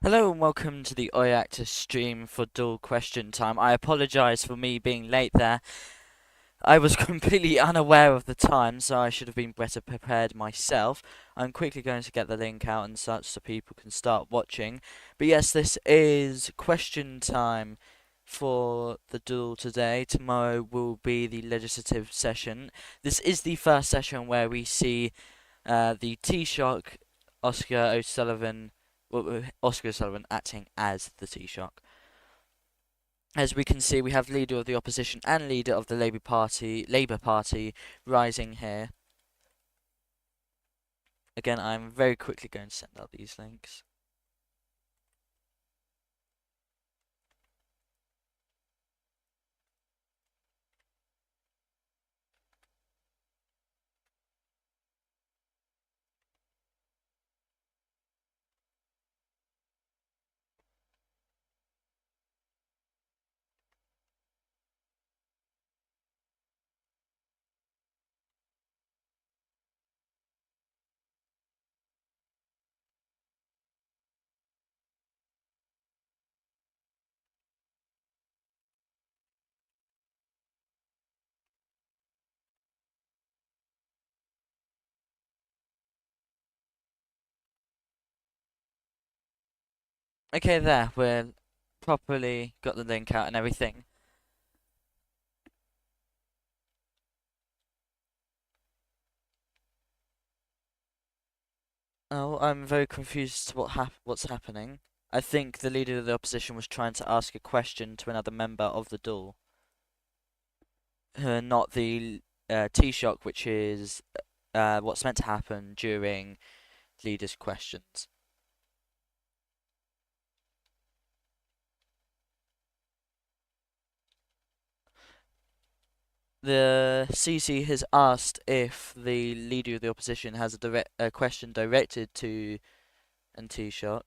Hello and welcome to the Oireachtas stream for dual question time. I apologise for me being late there. I was completely unaware of the time, so I should have been better prepared myself. I'm quickly going to get the link out and such so people can start watching. But yes, this is question time for the duel today. Tomorrow will be the legislative session. This is the first session where we see the Taoiseach, Oscar O'Sullivan, Oscar O'Sullivan acting as the Taoiseach. As we can see, we have leader of the opposition and leader of the Labour Party, rising here. Again, I'm very quickly going to send out these links. Okay, there, we're properly got the link out and everything. Oh, I'm very confused to what's happening. I think the leader of the opposition was trying to ask a question to another member of the duel. Not the Taoiseach, which is what's meant to happen during leaders' questions. The CC has asked if the leader of the opposition has a question directed to an Taoiseach.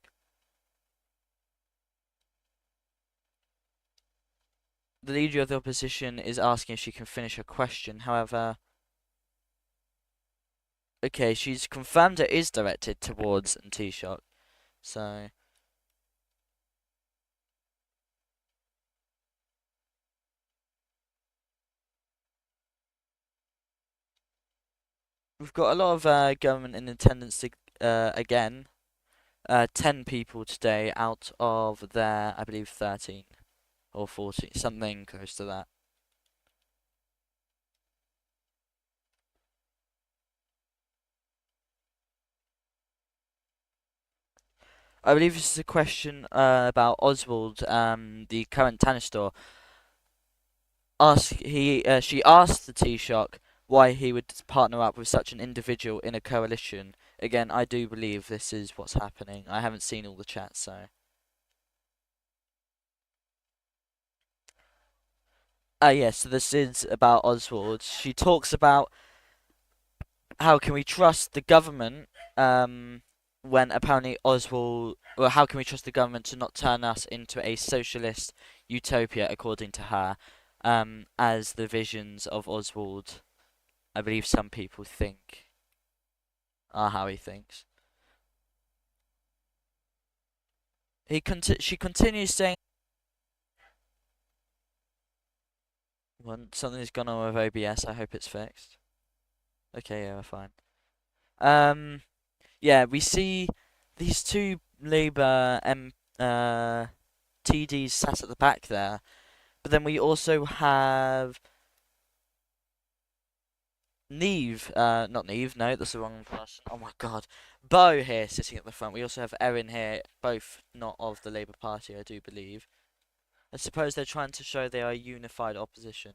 The leader of the opposition is asking if she can finish her question. However, okay, she's confirmed it is directed towards an Taoiseach. So we've got a lot of government in attendance again. 10 people today out of their, I believe, 13 or 14, something close to that. I believe this is a question about Oswald, the current tanner store. She asked the Taoiseach why he would partner up with such an individual in a coalition. Again, I do believe this is what's happening. I haven't seen all the chat, so. Yes, so this is about Oswald. She talks about how can we trust the government, when apparently Oswald, well, how can we trust the government to not turn us into a socialist utopia, according to her, as the visions of Oswald, I believe some people think, are how he thinks. She continues saying, well, something's gone on with OBS. I hope it's fixed. Okay, yeah, we're fine. Yeah, we see these two Labour TDs sat at the back there, but then we also have Neve, not Neve, no, that's the wrong person. Oh my god. Bo here sitting at the front. We also have Erin here, both not of the Labour Party, I do believe. I suppose they're trying to show they are a unified opposition.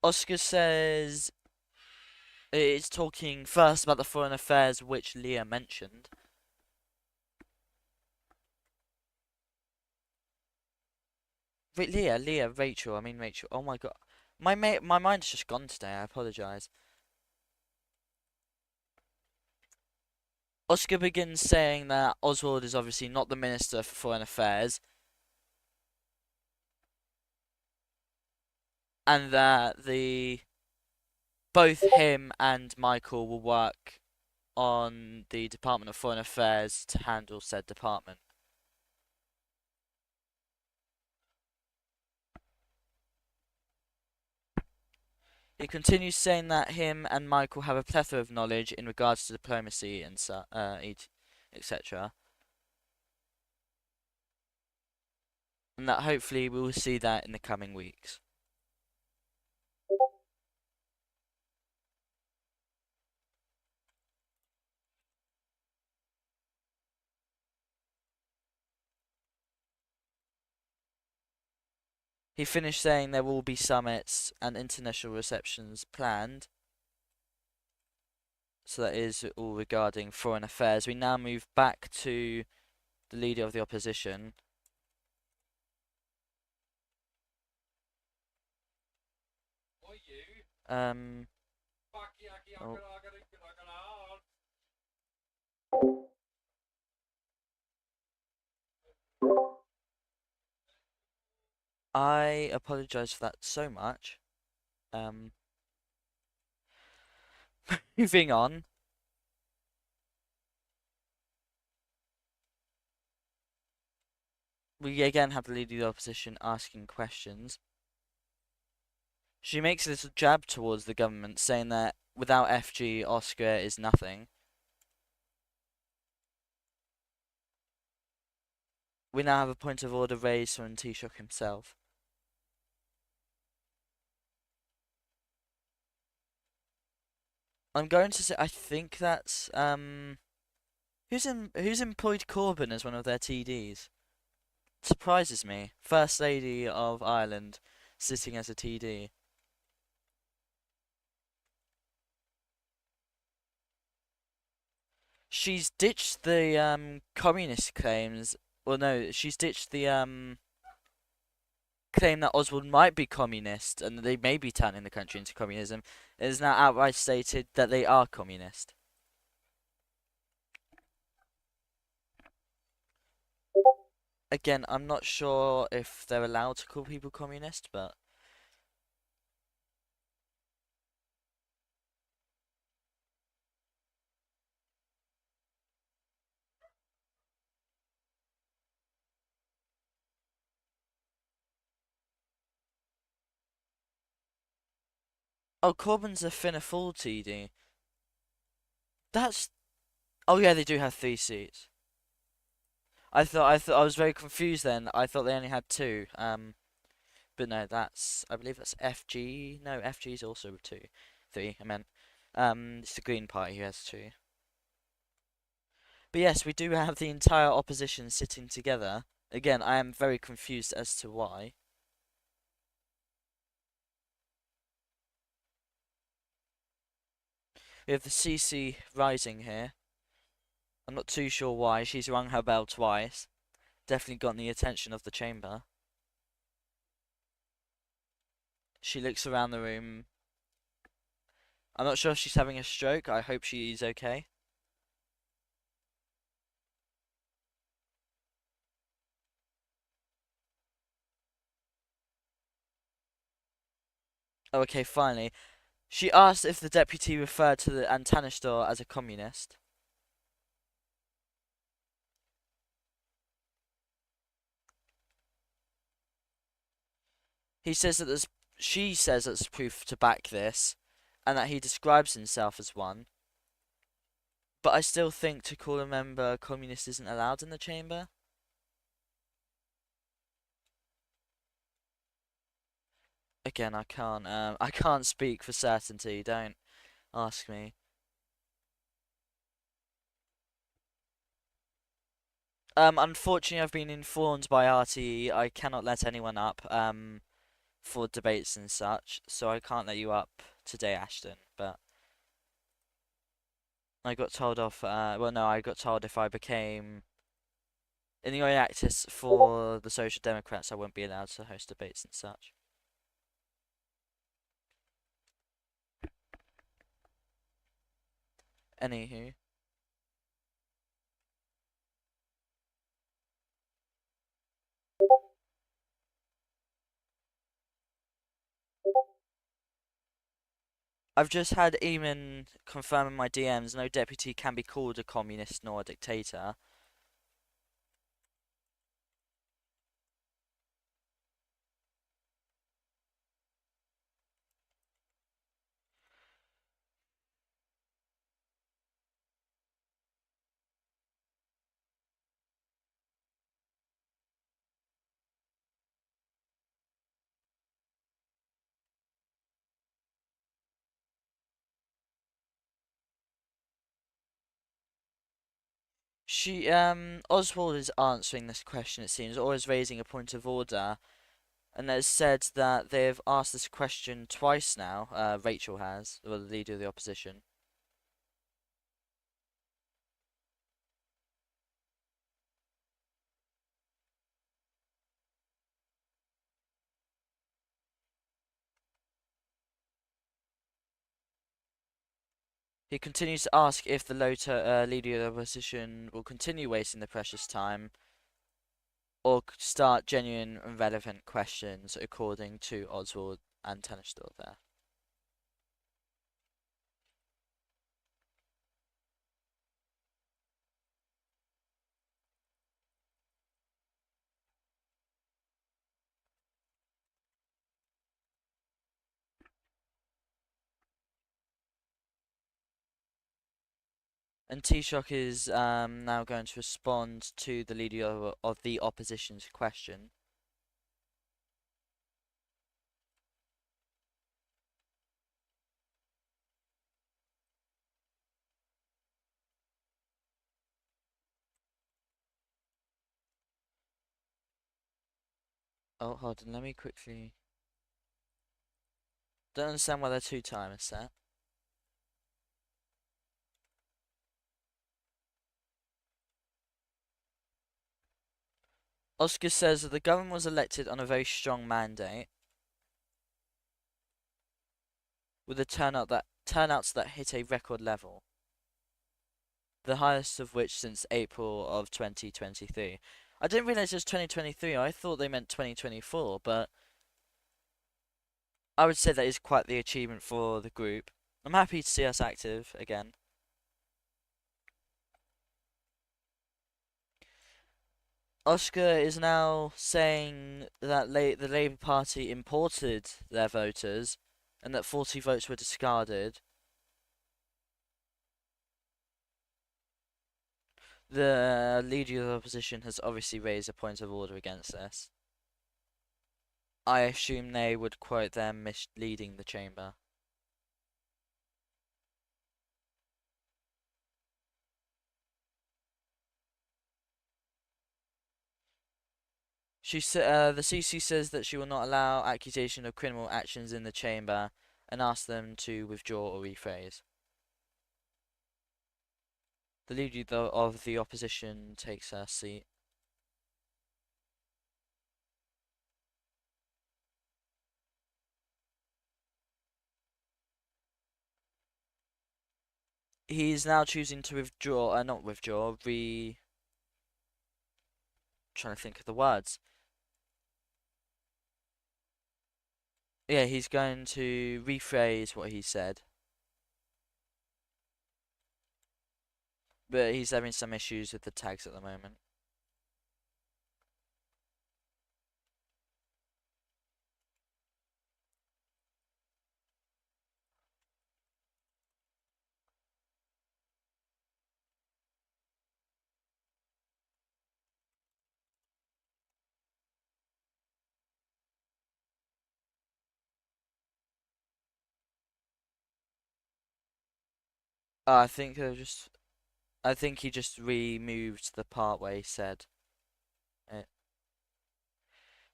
Oscar says it's talking first about the foreign affairs which Leah mentioned. Wait, Rachel, I mean Rachel. Oh my god. My mind's just gone today, I apologise. Oscar begins saying that Oswald is obviously not the Minister for Foreign Affairs, and that the both him and Michael will work on the Department of Foreign Affairs to handle said department. He continues saying that him and Michael have a plethora of knowledge in regards to diplomacy and etc. And that hopefully we will see that in the coming weeks. He finished saying there will be summits and international receptions planned. So that is all regarding foreign affairs. We now move back to the leader of the opposition. Oh. I apologise for that so much. Moving on. We again have the leader of the opposition asking questions. She makes a little jab towards the government, saying that without FG, Austria is nothing. We now have a point of order raised from Taoiseach himself. I'm going to say I think that's who's employed Corbyn as one of their TDs. Surprises me. First Lady of Ireland sitting as a TD. She's ditched the communist claims. Well, no, she's ditched the claim that Oswald might be communist and that they may be turning the country into communism. It is now outright stated that they are communist. Again, I'm not sure if they're allowed to call people communist, but oh, Corbyn's a Fianna Fáil TD. That's oh yeah, they do have 3 seats. I was very confused then. I thought they only had two. But no, I believe that's FG. No, FG is also 3. I meant, it's the Green Party who has 2. But yes, we do have the entire opposition sitting together. Again, I am very confused as to why. We have the CC rising here. I'm not too sure why. She's rung her bell twice. Definitely gotten the attention of the chamber. She looks around the room. I'm not sure if she's having a stroke. I hope she's okay. Oh, okay, finally. She asked if the deputy referred to the Antanistor as a communist. He says that she says there's proof to back this, and that he describes himself as one. But I still think to call a member a communist isn't allowed in the chamber. Again, I can't speak for certainty. Don't ask me. Unfortunately, I've been informed by RTÉ I cannot let anyone up. For debates and such, so I can't let you up today, Ashton. But I got told off. Well, no, I got told if I became in the Oireachtas for the Social Democrats, I wouldn't be allowed to host debates and such. Anywho. I've just had Eamon confirm in my DMs no deputy can be called a communist nor a dictator. Oswald is answering this question, it seems, or is raising a point of order, and has said that they've asked this question twice now. Rachel has, or the leader of the opposition. He continues to ask if the leader of the opposition will continue wasting the precious time or start genuine and relevant questions, according to Oswald and Tanistor there. And Taoiseach is now going to respond to the leader of the opposition's question. Oh, hold on, let me quickly. Don't understand why there are two timers set. Oscar says that the government was elected on a very strong mandate, with a turnouts that hit a record level, the highest of which since April of 2023. I didn't realize it was 2023. I thought they meant 2024, but I would say that is quite the achievement for the group. I'm happy to see us active again. Oscar is now saying that the Labour Party imported their voters and that 40 votes were discarded. The leader of the opposition has obviously raised a point of order against this. I assume they would quote them misleading the chamber. The CC says that she will not allow accusation of criminal actions in the chamber and ask them to withdraw or rephrase. The leader of the opposition takes her seat. He's now choosing to withdraw, not withdraw, trying to think of the words. Yeah, he's going to rephrase what he said. But he's having some issues with the tags at the moment. I think I think he just removed the part where he said it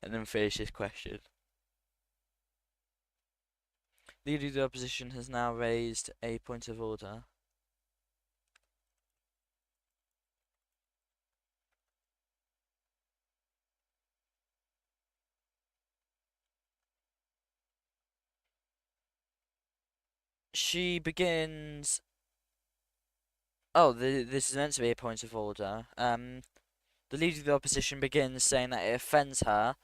and then finished his question. Leader of the opposition has now raised a point of order. She begins. Oh, this is meant to be a point of order. The leader of the opposition begins saying that it offends her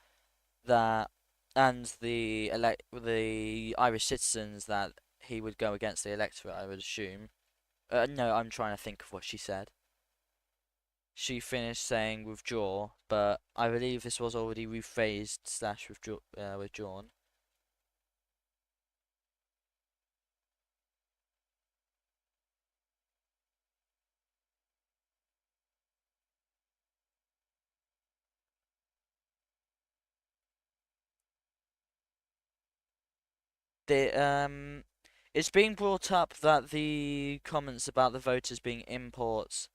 that and the Irish citizens that he would go against the electorate, I would assume. No, I'm trying to think of what she said. She finished saying withdraw, but I believe this was already rephrased slash withdrawn. The it's being brought up that the comments about the voters being imports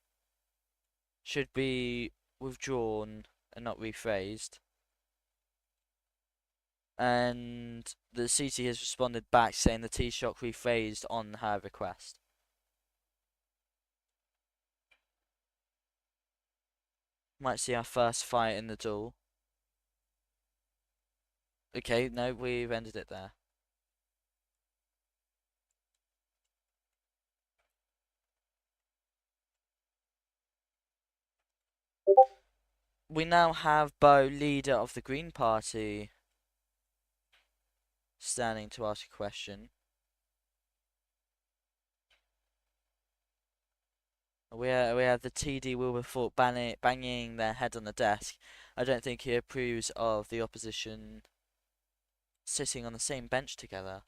should be withdrawn and not rephrased. And the CT has responded back saying the Taoiseach rephrased on her request. Might see our first fight in the duel. Okay, no, we've ended it there. We now have Bo, leader of the Green Party, standing to ask a question. We have the TD Wilberforce banging their head on the desk. I don't think he approves of the opposition sitting on the same bench together.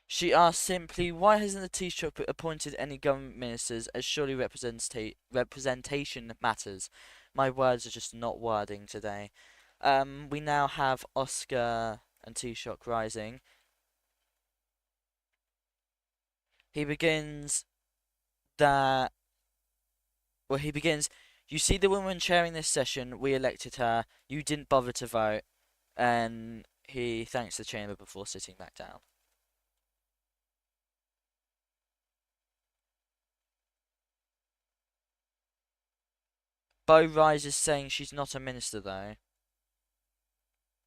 She asked simply, why hasn't the Taoiseach appointed any government ministers, as surely representation matters? My words are just not wording today. We now have Oscar and Taoiseach rising. He begins that. Well, he begins. You see the woman chairing this session. We elected her. You didn't bother to vote. And he thanks the chamber before sitting back down. Bo rises saying she's not a minister though.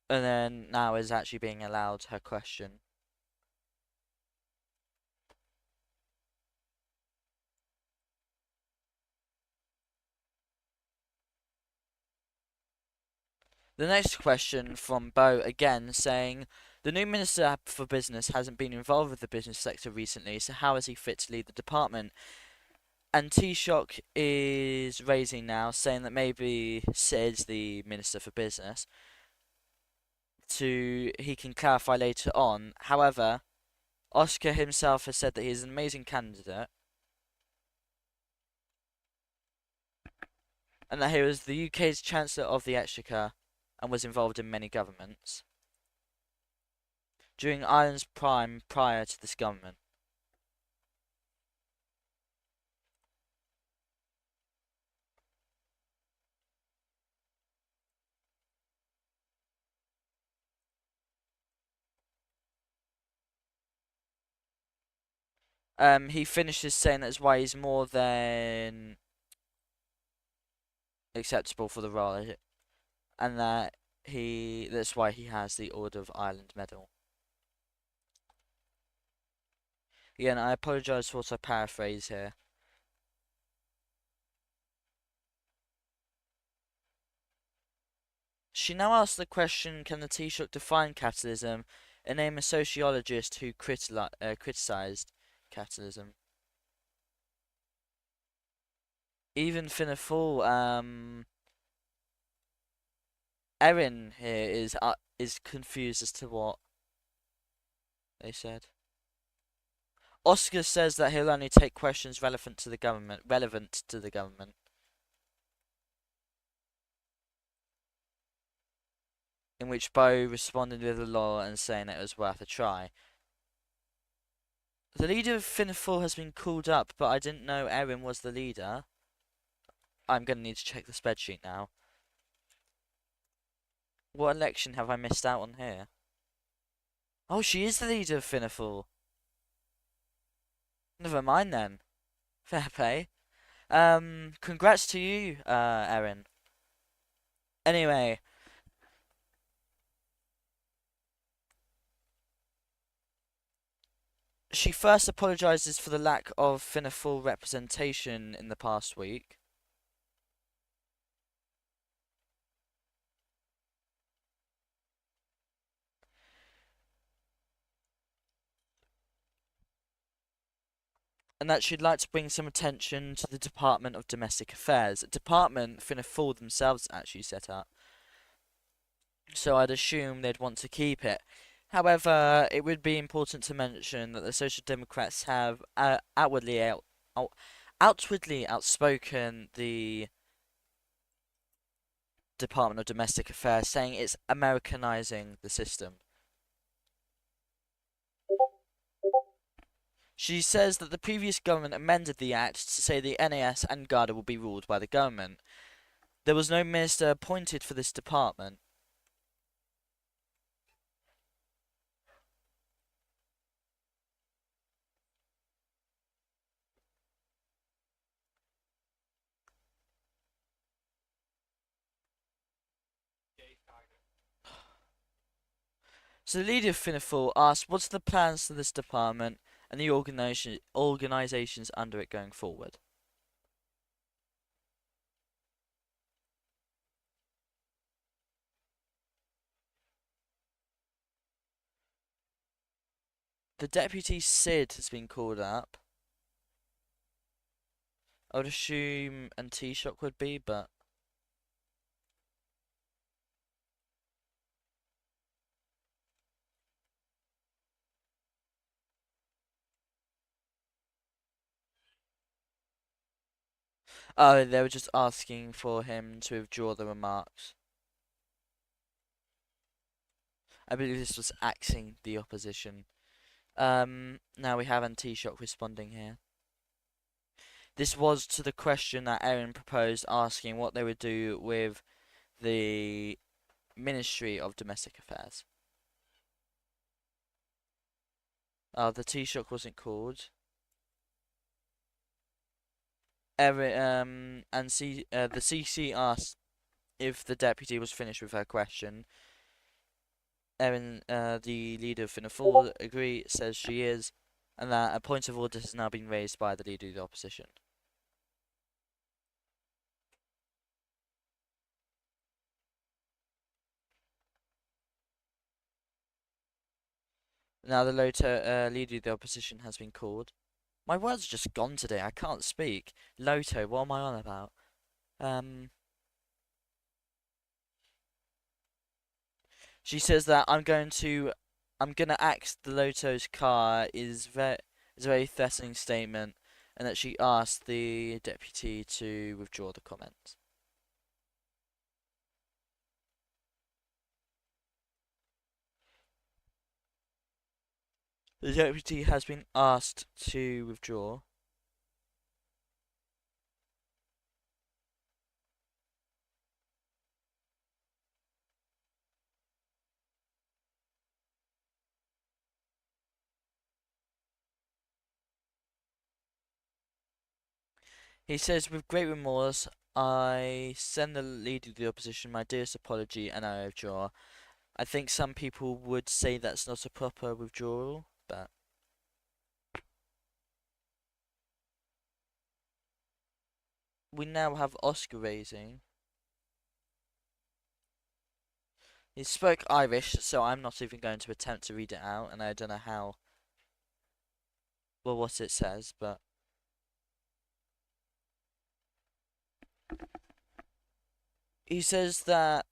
And then now is actually being allowed her question. The next question from Bo again saying, the new Minister for Business hasn't been involved with the business sector recently, so how is he fit to lead the department? And Taoiseach is raising now, saying that maybe Sid's the Minister for Business. He can clarify later on. However, Oscar himself has said that he is an amazing candidate, and that he was the UK's Chancellor of the Exchequer and was involved in many governments during Ireland's prime prior to this government. He finishes saying that's why he's more than acceptable for the role, and that's why he has the Order of Ireland medal. Again, I apologise for what I paraphrase here. She now asks the question, can the Taoiseach define capitalism and name a sociologist who criticised capitalism? Even Fianna Fáil, Erin here is confused as to what they said. Oscar says that he'll only take questions relevant to the government. In which Bo responded with a law and saying it was worth a try. The leader of Fianna Fáil has been called up, but I didn't know Erin was the leader. I'm going to need to check the spreadsheet now. What election have I missed out on here? Oh, she is the leader of Fianna Fáil. Never mind then. Fair play. Congrats to you, Erin. Anyway. She first apologises for the lack of full representation in the past week. And that she'd like to bring some attention to the Department of Domestic Affairs, a department Fianna Fáil themselves actually set up. So I'd assume they'd want to keep it. However, it would be important to mention that the Social Democrats have outwardly outspoken the Department of Domestic Affairs, saying it's Americanizing the system. She says that the previous government amended the act to say the NAS and Garda will be ruled by the government. There was no minister appointed for this department. So the leader of Fianna Fáil asked, "What's the plans for this department and the organisations under it going forward?" The deputy Sid has been called up. I would assume and Taoiseach would be, but oh, they were just asking for him to withdraw the remarks. I believe this was axing the opposition. Now we have Taoiseach responding here. This was to the question that Erin proposed, asking what they would do with the Ministry of Domestic Affairs. The Taoiseach wasn't called. Erin, the CC asked if the deputy was finished with her question. Erin, the leader of Fianna Fáil, says she is, and that a point of order has now been raised by the leader of the opposition. Now the leader of the opposition has been called. My words are just gone today. I can't speak. Loto, what am I on about? She says that I'm gonna axe the Loto's car is a very threatening statement, and that she asked the deputy to withdraw the comment. The deputy has been asked to withdraw. He says, "With great remorse, I send the leader of the opposition my dearest apology and I withdraw." I think some people would say that's not a proper withdrawal, but we now have Oscar raising. He spoke Irish, so I'm not even going to attempt to read it out, and I don't know what it says, but he says that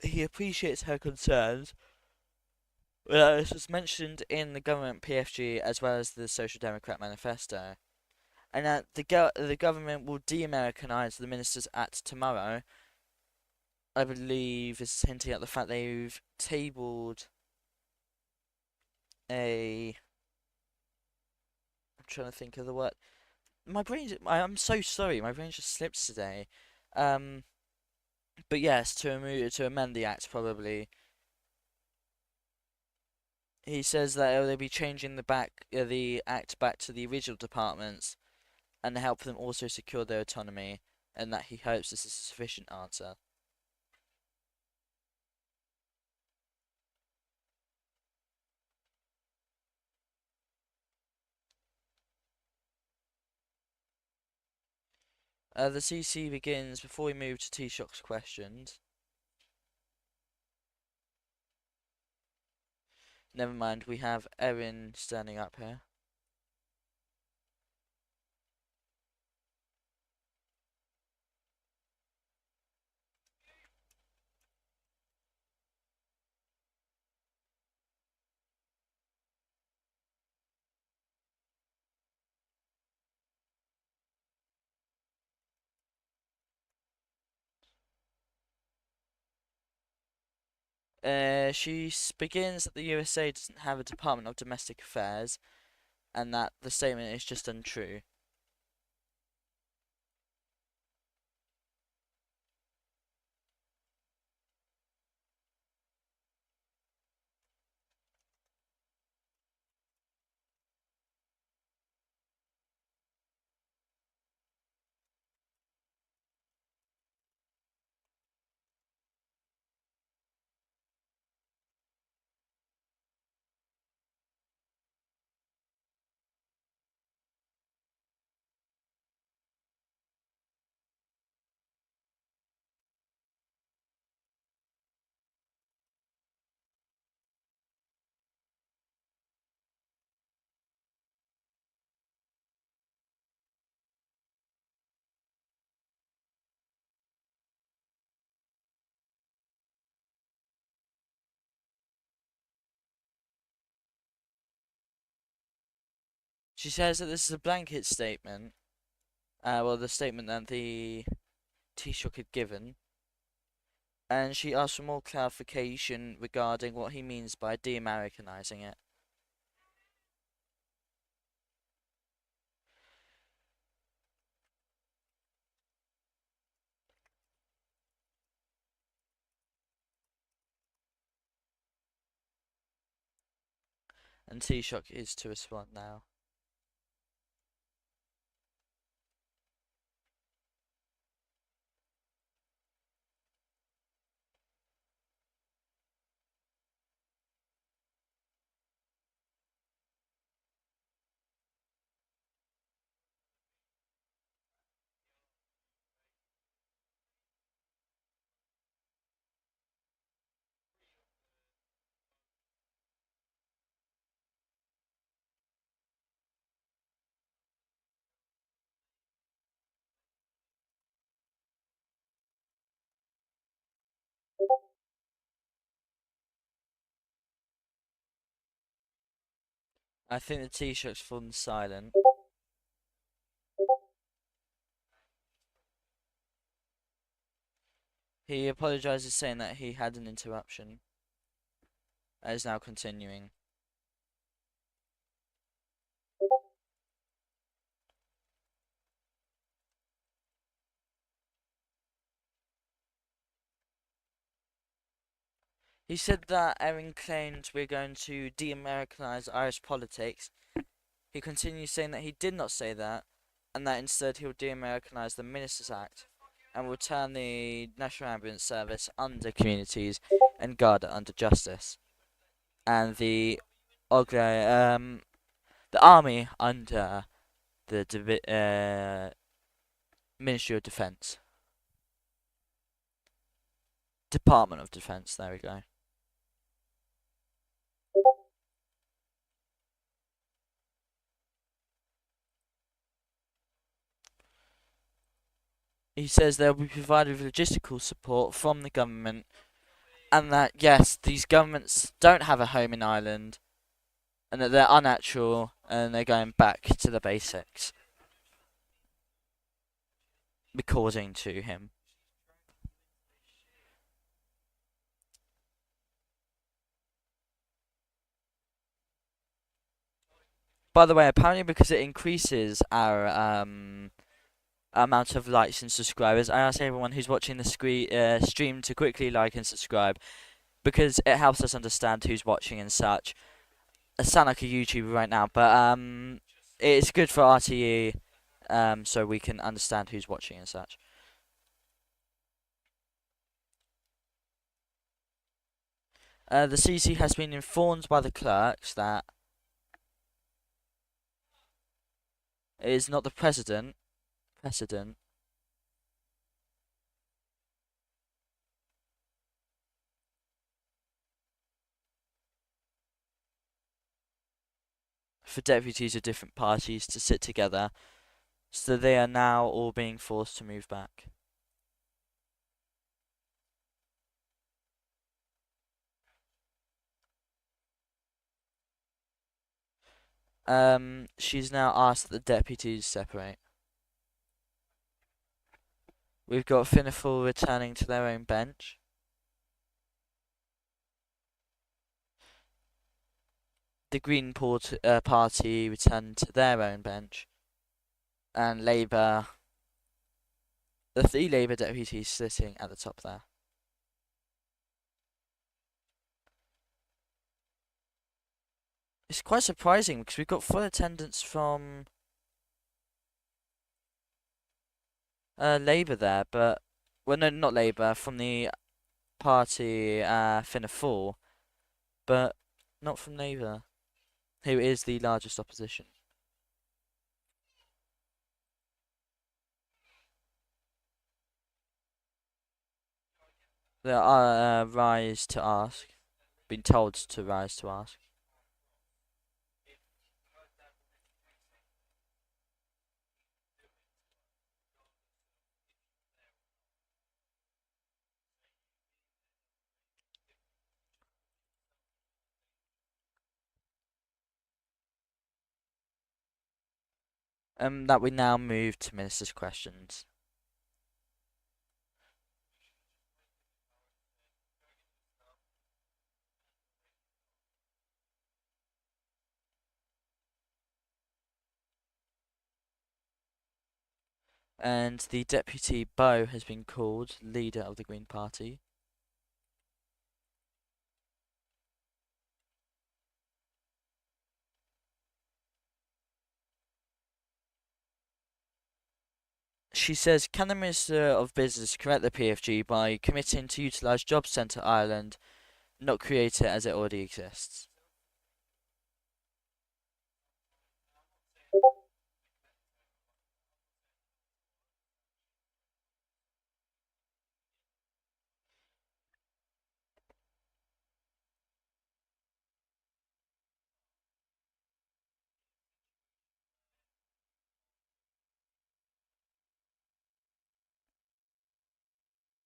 he appreciates her concerns. This was mentioned in the government PFG as well as the Social Democrat manifesto, and that the government will de-Americanise the Ministers' Act tomorrow. I believe this is hinting at the fact they've tabled a. I'm trying to think of the word. I'm so sorry. My brain just slips today. Um, but yes, to amend the act probably. He says that they'll be changing the act back to the original departments and help them also secure their autonomy, and that he hopes this is a sufficient answer. The CC begins before we move to T-Shock's questions. Never mind, we have Erin standing up here. She begins that the USA doesn't have a Department of Domestic Affairs, and that the statement is just untrue. She says that this is a blanket statement. Well, the statement that the Taoiseach had given, and she asked for more clarification regarding what he means by de-Americanizing it. And Taoiseach is to respond now. I think the Taoiseach's fallen silent. He apologises, saying that he had an interruption. That is now continuing. He said that Erin claimed we're going to de-Americanise Irish politics. He continues saying that he did not say that, and that instead he'll de-Americanise the Ministers' Act, and will turn the National Ambulance Service under communities and guard it under justice, and the army under the Ministry of Defence, Department of Defence. There we go. He says they'll be provided with logistical support from the government, and that yes, these governments don't have a home in Ireland, and that they're unnatural, and they're going back to the basics, according to him. By the way, apparently because it increases our amount of likes and subscribers, I ask everyone who's watching the stream to quickly like and subscribe, because it helps us understand who's watching and such. I sound like a YouTuber right now, but it's good for RTÉ, so we can understand who's watching and such. The CC has been informed by the clerks that it is not the president for deputies of different parties to sit together, so they are now all being forced to move back. She's now asked that the deputies separate. We've got Finneful returning to their own bench. The Green Party returned to their own bench. And Labour, the 3 Labour deputies sitting at the top there. It's quite surprising because we've got full attendance from Labour there, but well, no, not Labour, from the party Fianna Fáil, but not from Labour, who is the largest opposition. There are rise to ask, been told to rise to ask. That we now move to Minister's questions. And the Deputy Beau has been called leader of the Green Party. She says, can the Minister of Business correct the PFG by committing to utilise Job Centre Ireland, not create it as it already exists?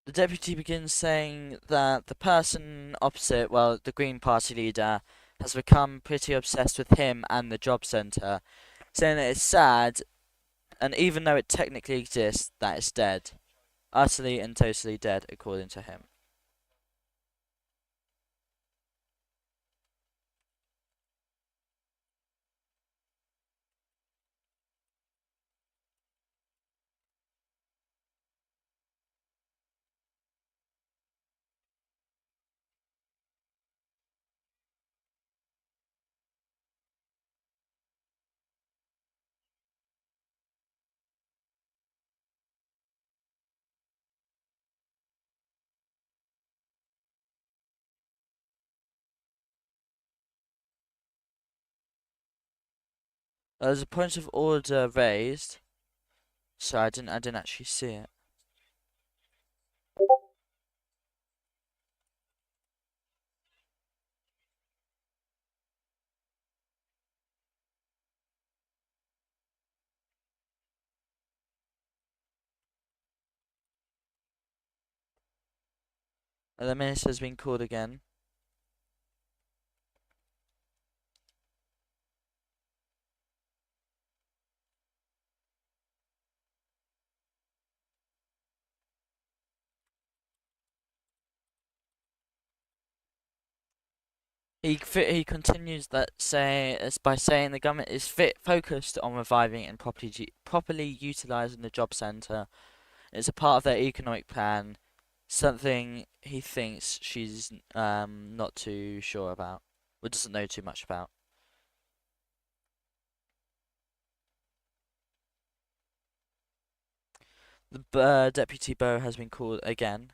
The deputy begins saying that the person opposite, well, the Green Party leader, has become pretty obsessed with him and the job centre, saying that it's sad, and even though it technically exists, that it's dead. Utterly and totally dead, according to him. There's a point of order raised. So I didn't actually see it. And the minister's been called again. He continues that by saying the government is focused on reviving and properly utilising the job centre. It's a part of their economic plan, something he thinks she's not too sure about, or doesn't know too much about. The Deputy Beau has been called again.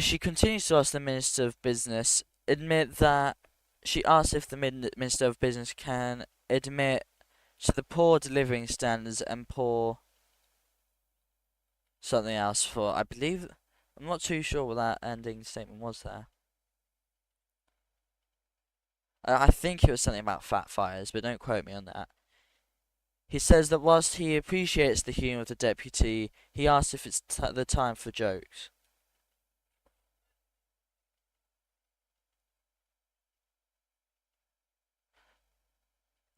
She continues to ask the Minister of Business admit that she asks if the Minister of Business can admit So the poor living standards and poor something else for, I believe, I'm not too sure what that ending statement was there. I think it was something about fat fires, but don't quote me on that. He says that whilst he appreciates the humour of the deputy, he asks if it's the time for jokes.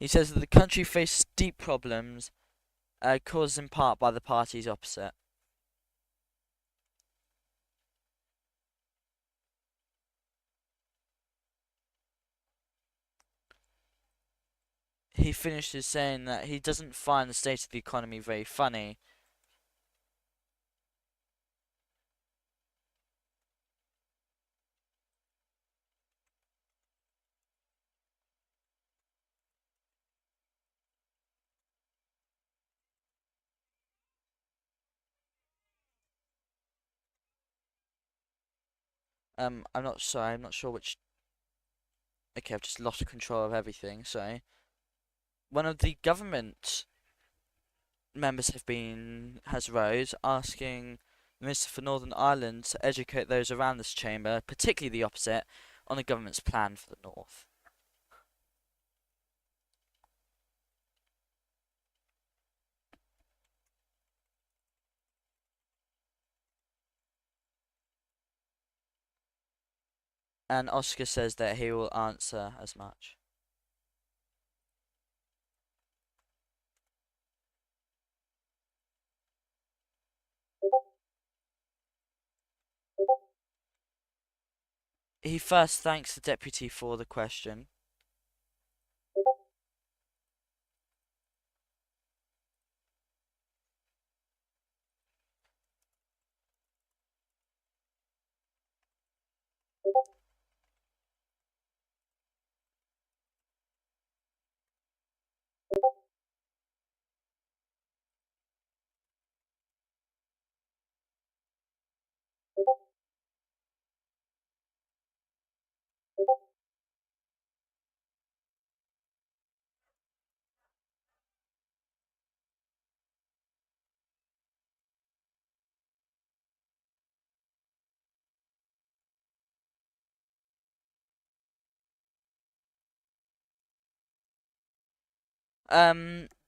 He says that the country faces deep problems, caused in part by the parties opposite. He finishes saying that he doesn't find the state of the economy very funny. I'm not sorry, I'm not sure which. Okay, I've just lost control of everything. Sorry. One of the government members has rose asking the Minister for Northern Ireland to educate those around this chamber, particularly the opposite, on the government's plan for the North. And Oscar says that he will answer as much. He first thanks the deputy for the question.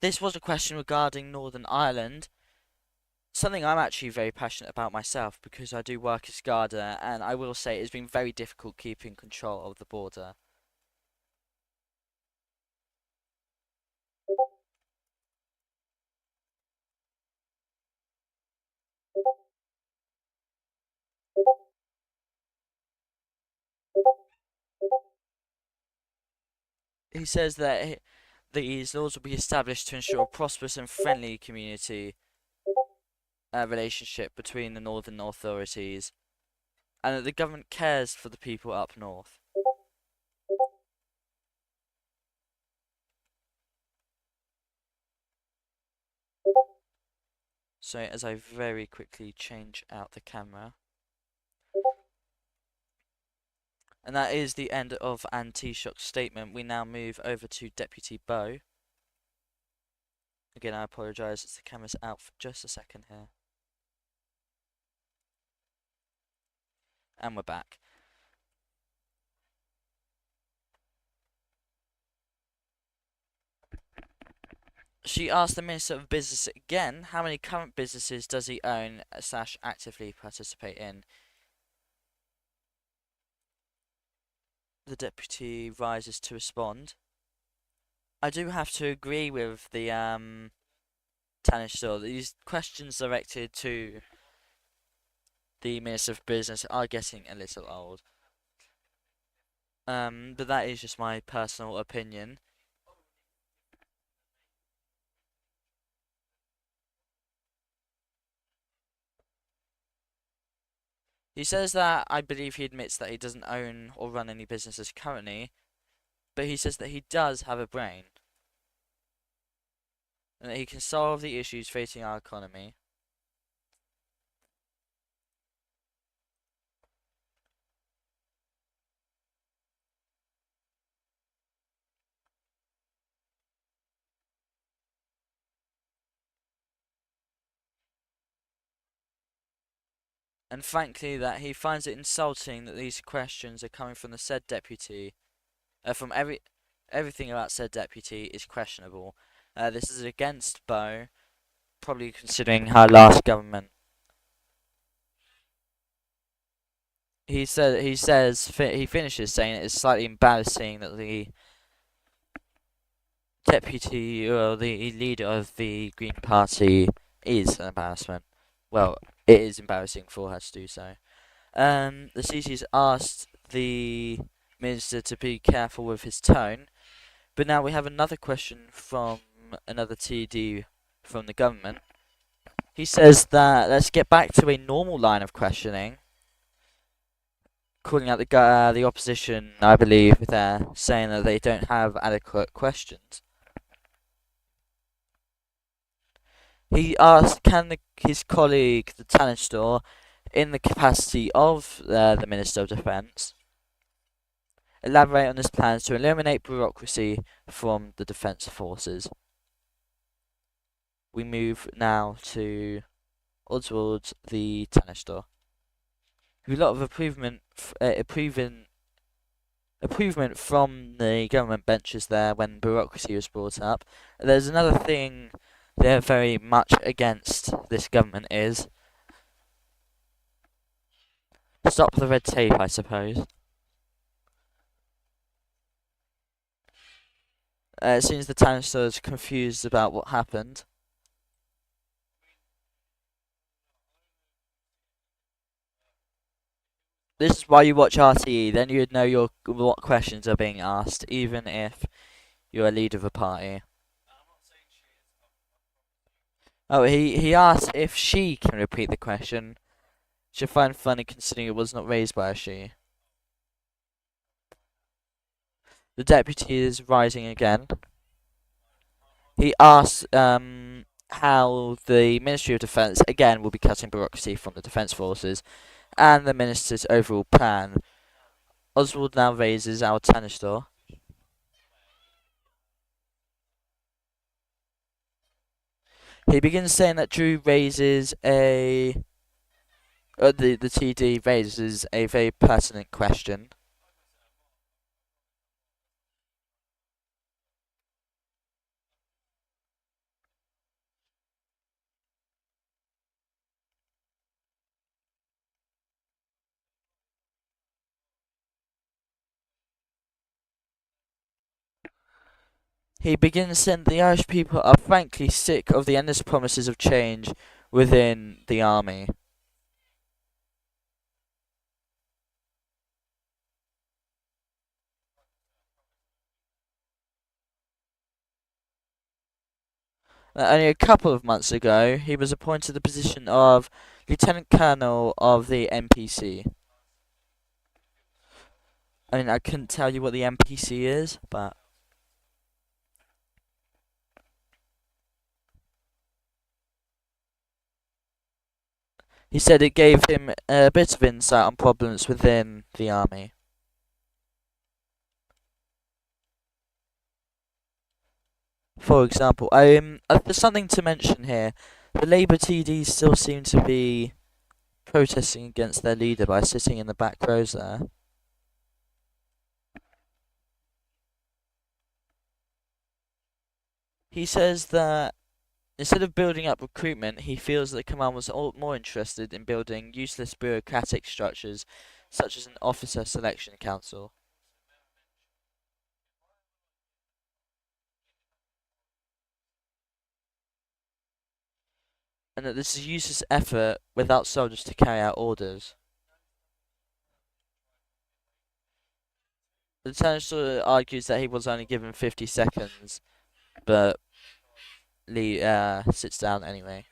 This was a question regarding Northern Ireland, something I'm actually very passionate about myself because I do work as Garda, and I will say it's been very difficult keeping control of the border. He says that these laws will be established to ensure a prosperous and friendly community relationship between the northern authorities, and that the government cares for the people up north. So as I very quickly change out the camera. And that is the end of Anne Taoiseach's statement. We now move over to Deputy Bowe. Again, I apologise, the camera's out for just a second here. And we're back. She asked the Minister of Business again, how many current businesses does he own / actively participate in? The deputy rises to respond. I do have to agree with the Taoiseach. These questions directed to the Minister of Business are getting a little old. But that is just my personal opinion. He says that I believe he admits that he doesn't own or run any businesses currently, but he says that he does have a brain and that he can solve the issues facing our economy. and frankly that he finds it insulting that these questions are coming from the said deputy. From everything about said deputy is questionable. This is against Bo, probably considering her last government. He finishes saying it is slightly embarrassing that the deputy or the leader of the Green Party is an embarrassment. Well, it is embarrassing for her to do so. The CC's asked the minister to be careful with his tone, but now we have another question from another TD from the government. He says that let's get back to a normal line of questioning, calling out the opposition, I believe, there, saying that they don't have adequate questions. He asked, his colleague, the talent store, in the capacity of the Minister of Defence, elaborate on his plans to eliminate bureaucracy from the defence forces. We move now to Oswald, the talent store. A lot of improvement from the government benches there when bureaucracy was brought up. There's another thing they're very much against this government is stop the red tape, I suppose. It seems the town store is confused about what happened. This is why you watch RTÉ, then you'd know what questions are being asked, even if you're a leader of a party. Oh, he asked if she can repeat the question, which I find funny considering it was not raised by a she. The deputy is rising again. He asks how the Ministry of Defence, again, will be cutting bureaucracy from the Defence Forces, and the Minister's overall plan. Oswald now raises our tennis door. He begins saying that Drew raises the TD raises a very pertinent question. He begins saying the Irish people are frankly sick of the endless promises of change within the army. Only a couple of months ago, he was appointed to the position of Lieutenant Colonel of the NPC. I mean, I couldn't tell you what the NPC is, but he said it gave him a bit of insight on problems within the army. For example, there's something to mention here. The Labour TDs still seem to be protesting against their leader by sitting in the back rows there. He says that instead of building up recruitment, he feels that the command was more interested in building useless bureaucratic structures, such as an officer selection council. And that this is useless effort without soldiers to carry out orders. The lieutenant sort of argues that he was only given 50 seconds, but Lee sits down anyway.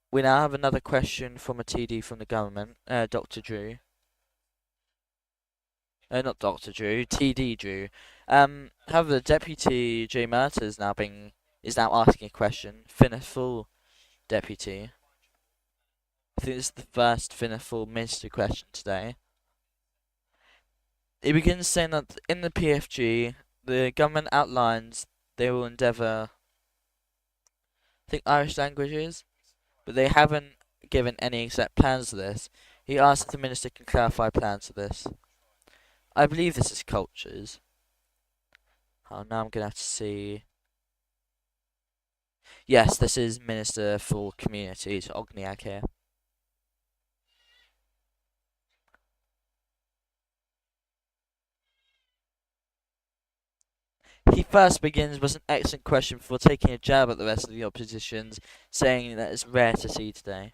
We now have another question from a TD from the government, Dr. Drew. Not Dr. Drew, TD Drew. However, the Deputy J. Murta is now asking a question. Fianna Fáil deputy. I think this is the first Fianna Fáil minister question today. He begins saying that in the PFG, the government outlines they will endeavour, I think, Irish languages, but they haven't given any exact plans for this. He asked if the minister can clarify plans for this. I believe this is cultures. Oh, now I'm gonna have to see. Yes, this is Minister for Communities, Ogniak here. He first begins with an excellent question before taking a jab at the rest of the oppositions, saying that it's rare to see today.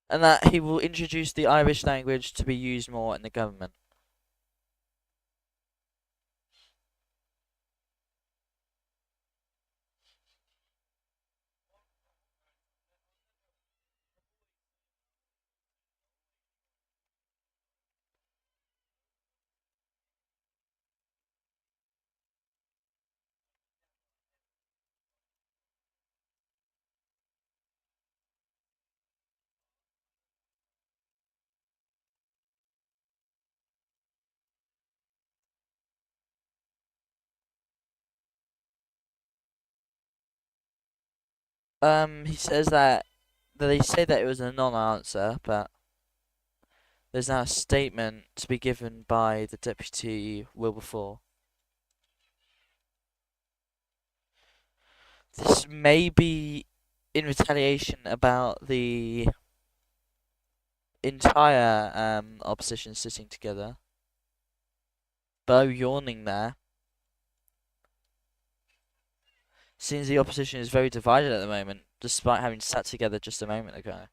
And that he will introduce the Irish language to be used more in the government. He says that they say that it was a non-answer, but there's now a statement to be given by the Deputy Wilberforce. This may be in retaliation about the entire opposition sitting together. Bo yawning there. Seems the opposition is very divided at the moment, despite having sat together just a moment ago.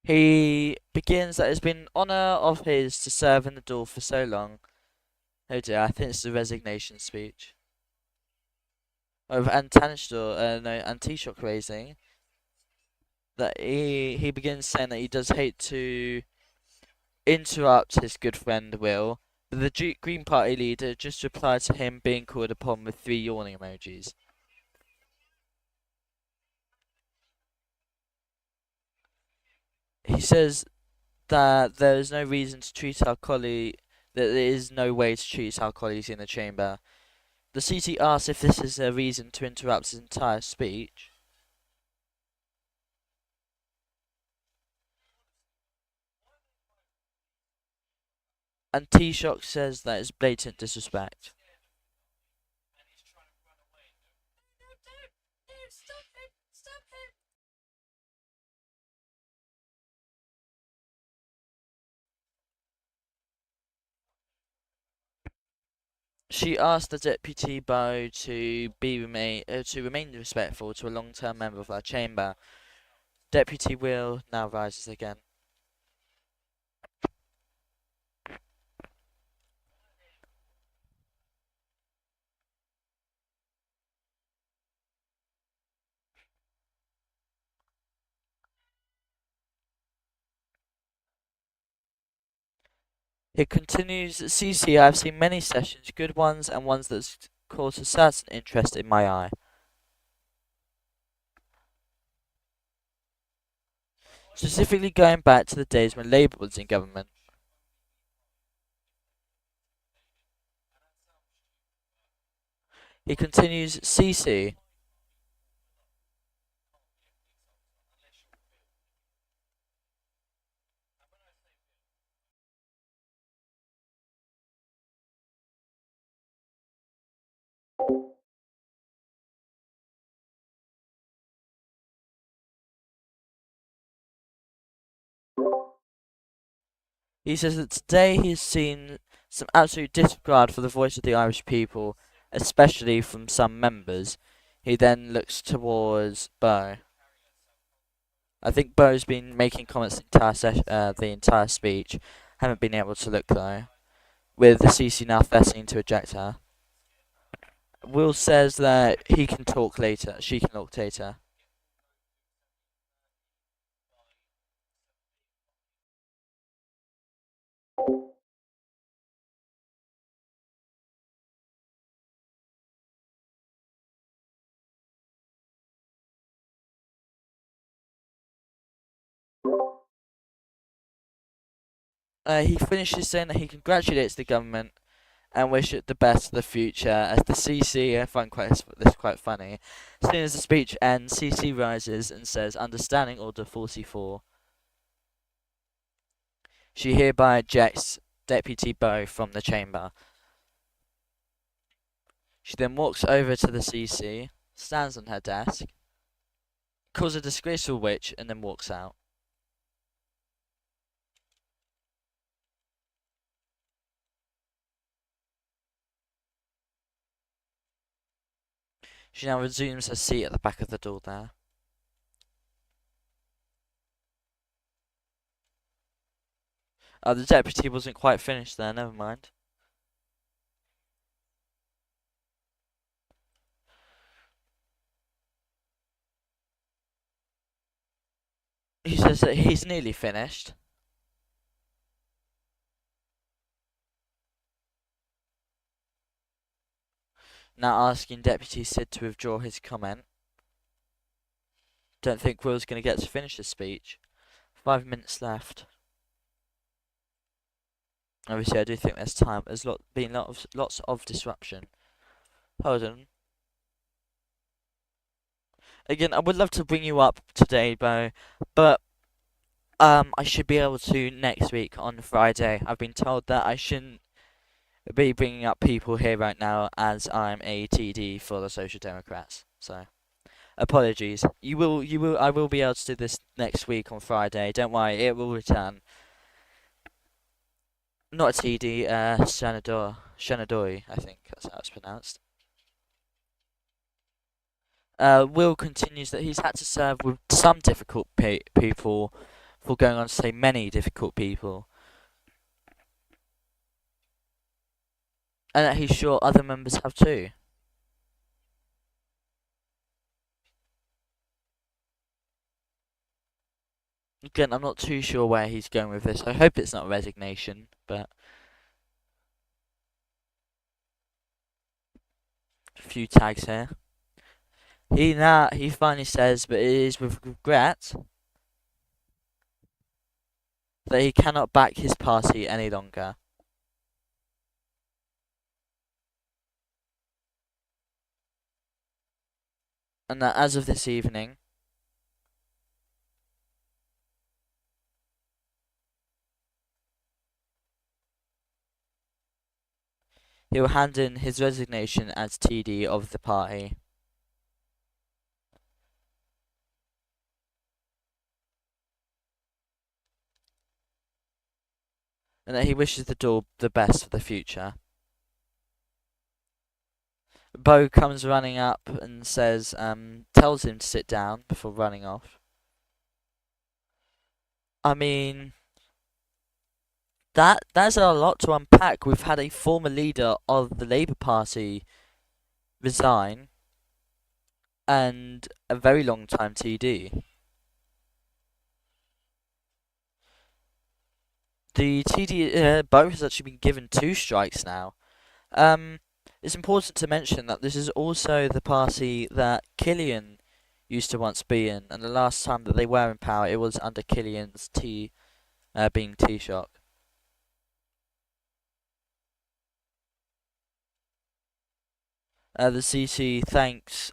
He begins that it's been an honour of his to serve in the Dáil for so long. Oh dear, I think it's the resignation speech. Of Taoiseach raising. That he begins saying that he does hate to interrupt his good friend Will, but the Green Party leader just replied to him being called upon with 3 yawning emojis. He says that there is no reason to treat our colleague, that there is no way to treat our colleagues in the chamber. The CT asks if this is a reason to interrupt his entire speech. And Taoiseach says that is blatant disrespect. She asked the deputy Bow to remain respectful to a long-term member of our chamber. Deputy Will now rises again. It continues, CC, I have seen many sessions, good ones and ones that cause a certain interest in my eye. Specifically going back to the days when Labour was in government. He continues, CC. He says that today he has seen some absolute disregard for the voice of the Irish people, especially from some members. He then looks towards Bow. I think Bow's been making comments the entire speech. Haven't been able to look though. With the CC now threatening to eject her. Will says that he can talk later. She can talk later. He finishes saying that he congratulates the government and wish it the best for the future. As the CC, I find this quite funny. As soon as the speech ends, CC rises and says, "Understanding Order 44. She hereby ejects Deputy Bow from the chamber." She then walks over to the CC, stands on her desk, calls a disgraceful witch, and then walks out. She now resumes her seat at the back of the door there. The deputy wasn't quite finished there, never mind. He says that he's nearly finished. Now asking Deputy Sid to withdraw his comment. Don't think Will's going to get to finish his speech. 5 minutes left. Obviously, I do think there's time. There's been lots of disruption. Hold on. Again, I would love to bring you up today, Bo, but I should be able to next week on Friday. I've been told that I shouldn't be bringing up people here right now as I'm a TD for the Social Democrats. So, apologies. I will be able to do this next week on Friday. Don't worry, it will return. Not a TD, Shanadori, I think that's how it's pronounced. Will continues that he's had to serve with some difficult people, for going on to say many difficult people, and that he's sure other members have too. Again, I'm not too sure where he's going with this. I hope it's not resignation, but a few tags here. He finally says, but it is with regret, that he cannot back his party any longer. And that as of this evening, he will hand in his resignation as TD of the party. And that he wishes the Dáil the best for the future. Bo comes running up and says, tells him to sit down before running off. I mean, that's a lot to unpack. We've had a former leader of the Labour Party resign, and a very long time TD. The TD Bo has actually been given 2 strikes now. It's important to mention that this is also the party that Killian used to once be in, and the last time that they were in power, it was under Killian's being Taoiseach. The CC thanks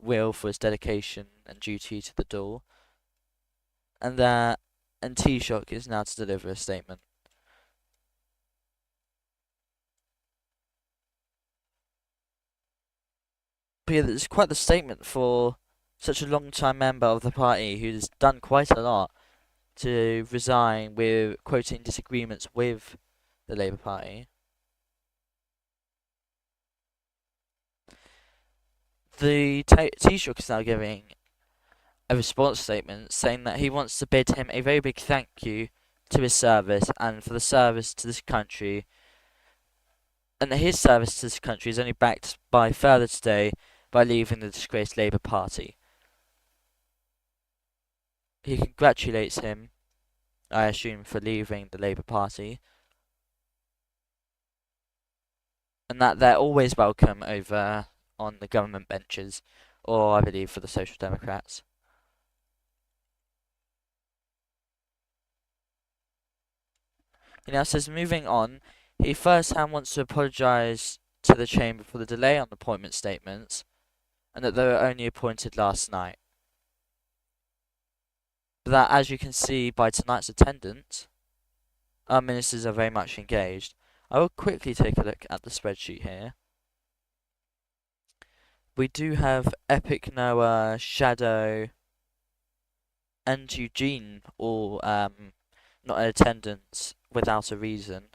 Will for his dedication and duty to the Dáil, and Taoiseach is now to deliver a statement. But yeah, it's quite the statement for such a long-time member of the party who's done quite a lot to resign with quoting disagreements with the Labour Party. The Taoiseach is now giving a response statement saying that he wants to bid him a very big thank you to his service and for the service to this country, and that his service to this country is only backed by further today by leaving the disgraced Labour Party. He congratulates him, I assume, for leaving the Labour Party, and that they're always welcome over on the government benches, or I believe for the Social Democrats. He now says, moving on, he firsthand wants to apologise to the Chamber for the delay on appointment statements and that they were only appointed last night. But that, as you can see by tonight's attendance, our ministers are very much engaged. I will quickly take a look at the spreadsheet here. We do have Epic Noah, Shadow, and Eugene all not in attendance without a reason.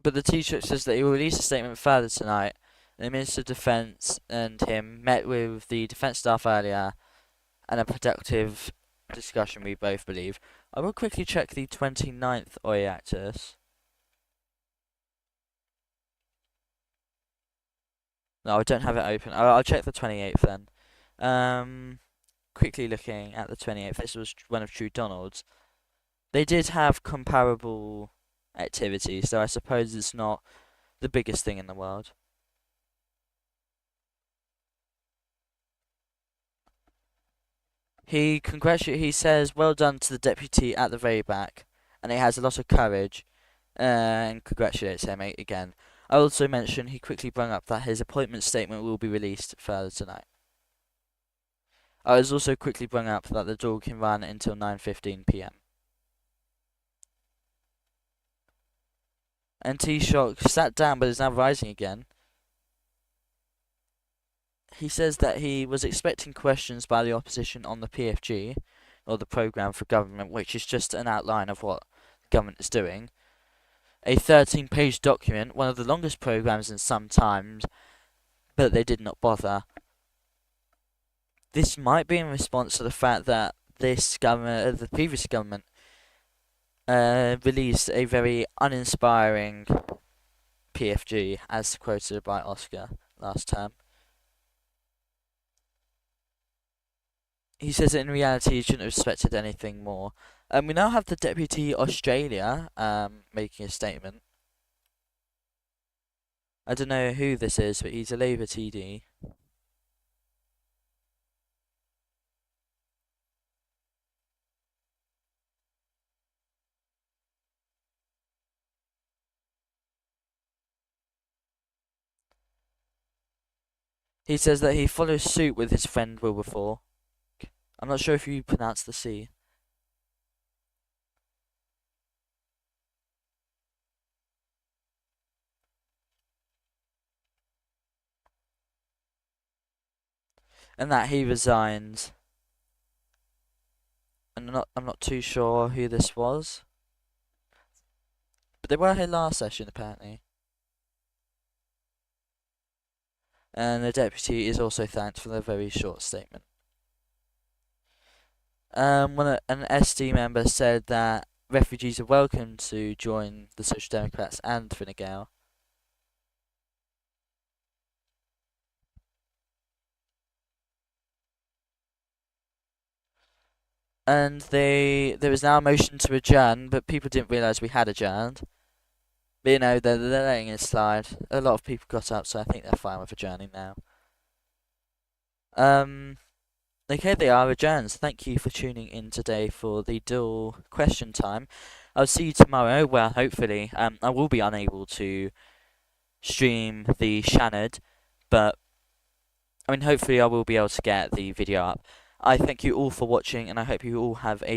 But the Taoiseach says that he will release a statement further tonight. The Minister of Defence and him met with the Defence staff earlier, and a productive discussion, we both believe. I will quickly check the 29th Oireachtas. No, I don't have it open. I'll check the 28th then. Quickly looking at the 28th, this was one of True Donald's. They did have comparable activities, so I suppose it's not the biggest thing in the world. He says, well done to the deputy at the very back, and he has a lot of courage, and congratulates him again. I also mentioned he quickly brought up that his appointment statement will be released further tonight. I was also quickly brought up that the Dáil can run until 9:15 p.m. And Taoiseach sat down but is now rising again. He says that he was expecting questions by the opposition on the PFG, or the Programme for Government, which is just an outline of what the government is doing. A 13-page document, one of the longest programmes in some times, but they did not bother. This might be in response to the fact that this government, the previous government, released a very uninspiring PFG, as quoted by Oscar last term. He says that in reality he shouldn't have expected anything more. We now have the Deputy Australia making a statement. I don't know who this is, but he's a Labour TD. He says that he follows suit with his friend Wilberforce. I'm not sure if you pronounce the C. And that he resigns. And I'm not too sure who this was. But they were here last session apparently. And the deputy is also thanked for the very short statement. An SD member said that refugees are welcome to join the Social Democrats and Fine Gael. And there was now a motion to adjourn, but people didn't realise we had adjourned. But you know, they're letting it slide. A lot of people got up, so I think they're fine with adjourning now. Okay, they are adjourned. Thank you for tuning in today for the Dáil question time. I'll see you tomorrow, where hopefully I will be unable to stream the Shannon, but I mean hopefully I will be able to get the video up. I thank you all for watching, and I hope you all have a